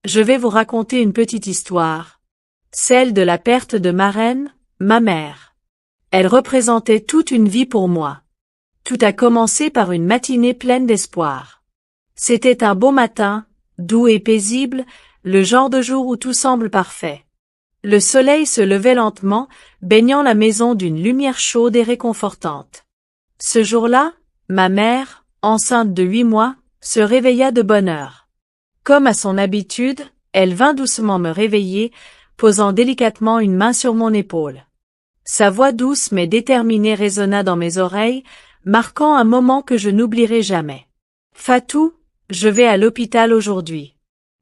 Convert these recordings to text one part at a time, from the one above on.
Je vais vous raconter une petite histoire. Celle de la perte de ma reine, ma mère. Elle représentait toute une vie pour moi. Tout a commencé par une matinée pleine d'espoir. C'était un beau matin, doux et paisible, le genre de jour où tout semble parfait. Le soleil se levait lentement, baignant la maison d'une lumière chaude et réconfortante. Ce jour-là, ma mère, enceinte de 8 mois, se réveilla de bonne heure. Comme à son habitude, elle vint doucement me réveiller, posant délicatement une main sur mon épaule. Sa voix douce mais déterminée résonna dans mes oreilles, marquant un moment que je n'oublierai jamais. « Fatou, je vais à l'hôpital aujourd'hui.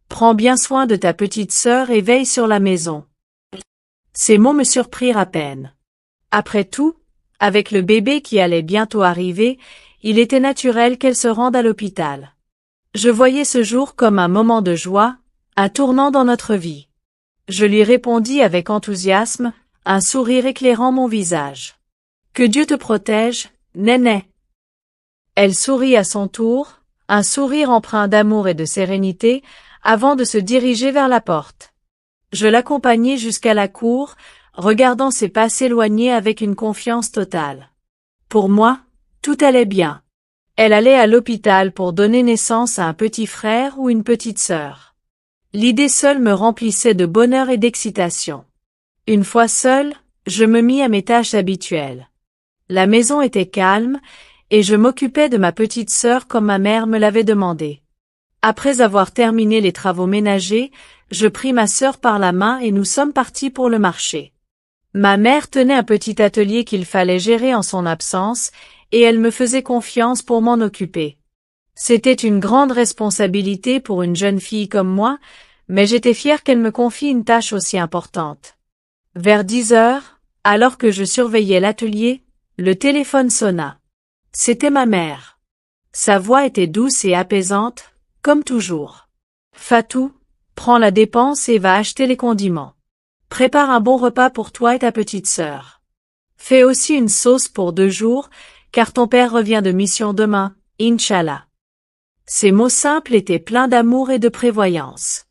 Prends bien soin de ta petite sœur et veille sur la maison. » Ces mots me surprirent à peine. Après tout, avec le bébé qui allait bientôt arriver, il était naturel qu'elle se rende à l'hôpital. Je voyais ce jour comme un moment de joie, un tournant dans notre vie. Je lui répondis avec enthousiasme, un sourire éclairant mon visage. « Que Dieu te protège, Néné. » Elle sourit à son tour, un sourire empreint d'amour et de sérénité, avant de se diriger vers la porte. Je l'accompagnai jusqu'à la cour, regardant ses pas s'éloigner avec une confiance totale. Pour moi, tout allait bien. Elle allait à l'hôpital pour donner naissance à un petit frère ou une petite sœur. L'idée seule me remplissait de bonheur et d'excitation. Une fois seule, je me mis à mes tâches habituelles. La maison était calme, et je m'occupais de ma petite sœur comme ma mère me l'avait demandé. Après avoir terminé les travaux ménagers, je pris ma sœur par la main et nous sommes partis pour le marché. Ma mère tenait un petit atelier qu'il fallait gérer en son absence, et elle me faisait confiance pour m'en occuper. C'était une grande responsabilité pour une jeune fille comme moi, mais j'étais fière qu'elle me confie une tâche aussi importante. Vers 10 heures, alors que je surveillais l'atelier, le téléphone sonna. C'était ma mère. Sa voix était douce et apaisante, comme toujours. « Fatou, prends la dépense et va acheter les condiments. Prépare un bon repas pour toi et ta petite sœur. Fais aussi une sauce pour 2 jours, car ton père revient de mission demain, Inch'Allah. » Ces mots simples étaient pleins d'amour et de prévoyance.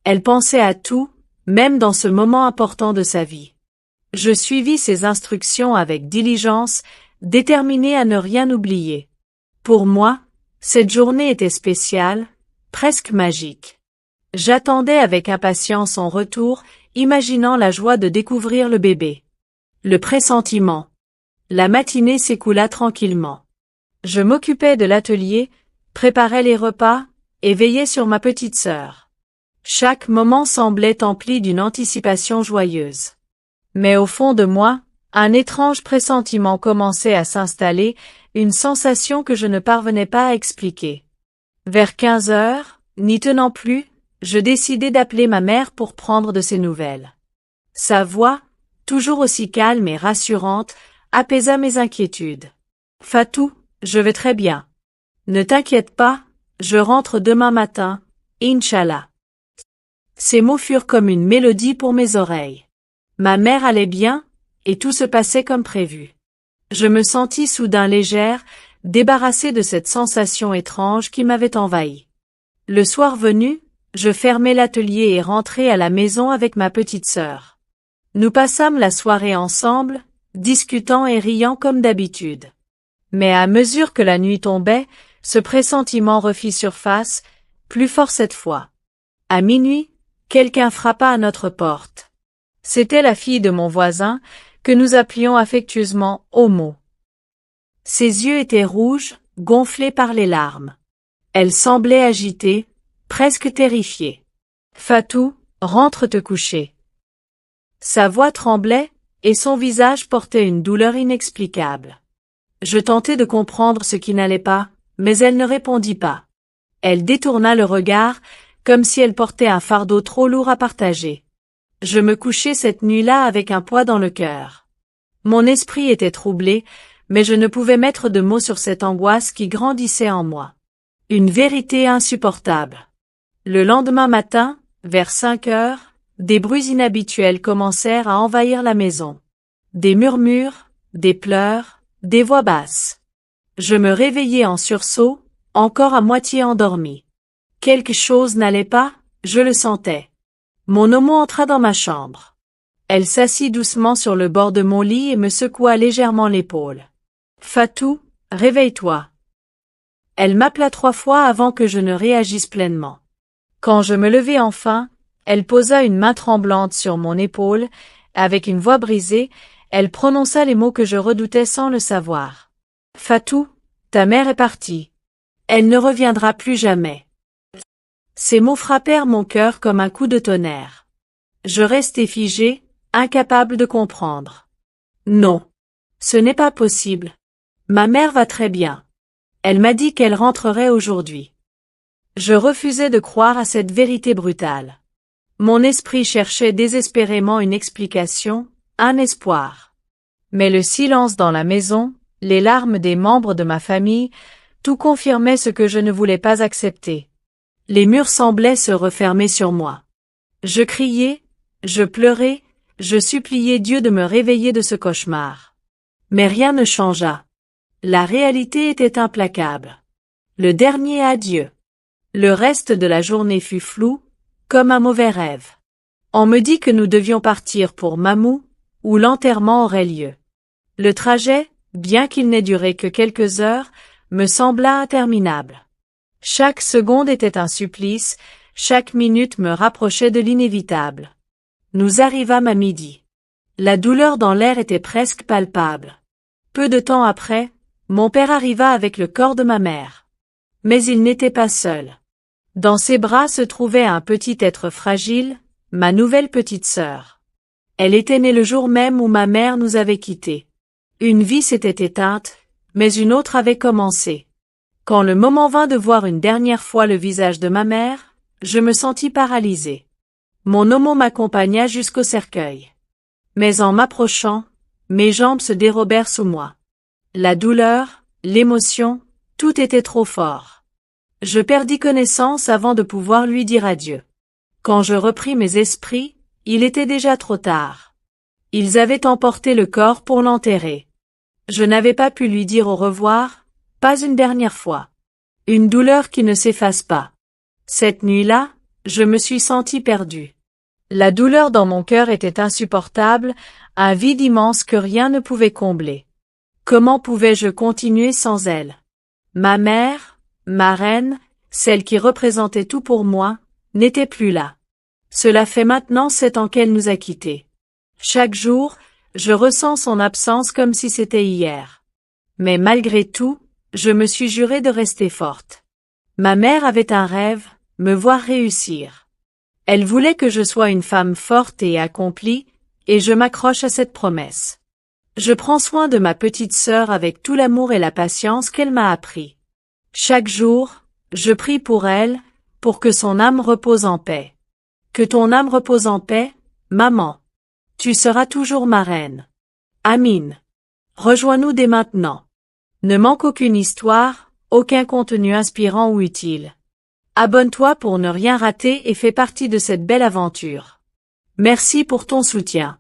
Elle pensait à tout, même dans ce moment important de sa vie. Je suivis ses instructions avec diligence, déterminée à ne rien oublier. Pour moi, cette journée était spéciale, presque magique. J'attendais avec impatience son retour, imaginant la joie de découvrir le bébé. Le pressentiment. La matinée s'écoula tranquillement. Je m'occupais de l'atelier, préparais les repas, et veillais sur ma petite sœur. Chaque moment semblait empli d'une anticipation joyeuse. Mais au fond de moi, un étrange pressentiment commençait à s'installer, une sensation que je ne parvenais pas à expliquer. Vers 15 heures, n'y tenant plus, je décidai d'appeler ma mère pour prendre de ses nouvelles. Sa voix, toujours aussi calme et rassurante, apaisa mes inquiétudes. « Fatou, je vais très bien. Ne t'inquiète pas, je rentre demain matin, Inch'Allah. » Ces mots furent comme une mélodie pour mes oreilles. Ma mère allait bien, et tout se passait comme prévu. Je me sentis soudain légère, débarrassée de cette sensation étrange qui m'avait envahie. Le soir venu, je fermai l'atelier et rentrai à la maison avec ma petite sœur. Nous passâmes la soirée ensemble, discutant et riant comme d'habitude. Mais à mesure que la nuit tombait, ce pressentiment refit surface, plus fort cette fois. À minuit, quelqu'un frappa à notre porte. C'était la fille de mon voisin, que nous appelions affectueusement Omo. Ses yeux étaient rouges, gonflés par les larmes. Elle semblait agitée, presque terrifiée. « Fatou, rentre te coucher. » Sa voix tremblait, et son visage portait une douleur inexplicable. Je tentai de comprendre ce qui n'allait pas, mais elle ne répondit pas. Elle détourna le regard, comme si elle portait un fardeau trop lourd à partager. Je me couchai cette nuit-là avec un poids dans le cœur. Mon esprit était troublé, mais je ne pouvais mettre de mots sur cette angoisse qui grandissait en moi. Une vérité insupportable. Le lendemain matin, vers 5 heures, des bruits inhabituels commencèrent à envahir la maison. Des murmures, des pleurs, des voix basses. Je me réveillai en sursaut, encore à moitié endormi. Quelque chose n'allait pas, Je le sentais. Mon Omo entra dans ma chambre. Elle s'assit doucement sur le bord de mon lit et me secoua légèrement l'épaule. Fatou, réveille-toi. Elle m'appela 3 fois avant que je ne réagisse pleinement. Quand je me levai enfin, elle posa une main tremblante sur mon épaule, avec une voix brisée, elle prononça les mots que je redoutais sans le savoir. Fatou, ta mère est partie. Elle ne reviendra plus jamais. Ces mots frappèrent mon cœur comme un coup de tonnerre. Je restai figé, incapable de comprendre. Non. Ce n'est pas possible. Ma mère va très bien. Elle m'a dit qu'elle rentrerait aujourd'hui. Je refusais de croire à cette vérité brutale. Mon esprit cherchait désespérément une explication, un espoir. Mais le silence dans la maison, les larmes des membres de ma famille, tout confirmait ce que je ne voulais pas accepter. Les murs semblaient se refermer sur moi. Je criais, je pleurais, je suppliais Dieu de me réveiller de ce cauchemar. Mais rien ne changea. La réalité était implacable. Le dernier adieu. Le reste de la journée fut flou, comme un mauvais rêve. On me dit que nous devions partir pour Mamou, où l'enterrement aurait lieu. Le trajet, bien qu'il n'ait duré que quelques heures, me sembla interminable. Chaque seconde était un supplice, chaque minute me rapprochait de l'inévitable. Nous arrivâmes à midi. La douleur dans l'air était presque palpable. Peu de temps après, mon père arriva avec le corps de ma mère. Mais il n'était pas seul. Dans ses bras se trouvait un petit être fragile, ma nouvelle petite sœur. Elle était née le jour même où ma mère nous avait quittés. Une vie s'était éteinte, mais une autre avait commencé. Quand le moment vint de voir une dernière fois le visage de ma mère, je me sentis paralysée. Mon Omo m'accompagna jusqu'au cercueil. Mais en m'approchant, mes jambes se dérobèrent sous moi. La douleur, l'émotion, tout était trop fort. Je perdis connaissance avant de pouvoir lui dire adieu. Quand je repris mes esprits, il était déjà trop tard. Ils avaient emporté le corps pour l'enterrer. Je n'avais pas pu lui dire au revoir, pas une dernière fois. Une douleur qui ne s'efface pas. Cette nuit-là, je me suis sentie perdue. La douleur dans mon cœur était insupportable, un vide immense que rien ne pouvait combler. Comment pouvais-je continuer sans elle? Ma mère, ma reine, celle qui représentait tout pour moi, n'était plus là. Cela fait maintenant 7 ans qu'elle nous a quittés. Chaque jour, je ressens son absence comme si c'était hier. Mais malgré tout, je me suis juré de rester forte. Ma mère avait un rêve, me voir réussir. Elle voulait que je sois une femme forte et accomplie, et je m'accroche à cette promesse. Je prends soin de ma petite sœur avec tout l'amour et la patience qu'elle m'a appris. Chaque jour, je prie pour elle, pour que son âme repose en paix. Que ton âme repose en paix, maman. Tu seras toujours ma reine. Amin. Rejoins-nous dès maintenant. Ne manque aucune histoire, aucun contenu inspirant ou utile. Abonne-toi pour ne rien rater et fais partie de cette belle aventure. Merci pour ton soutien.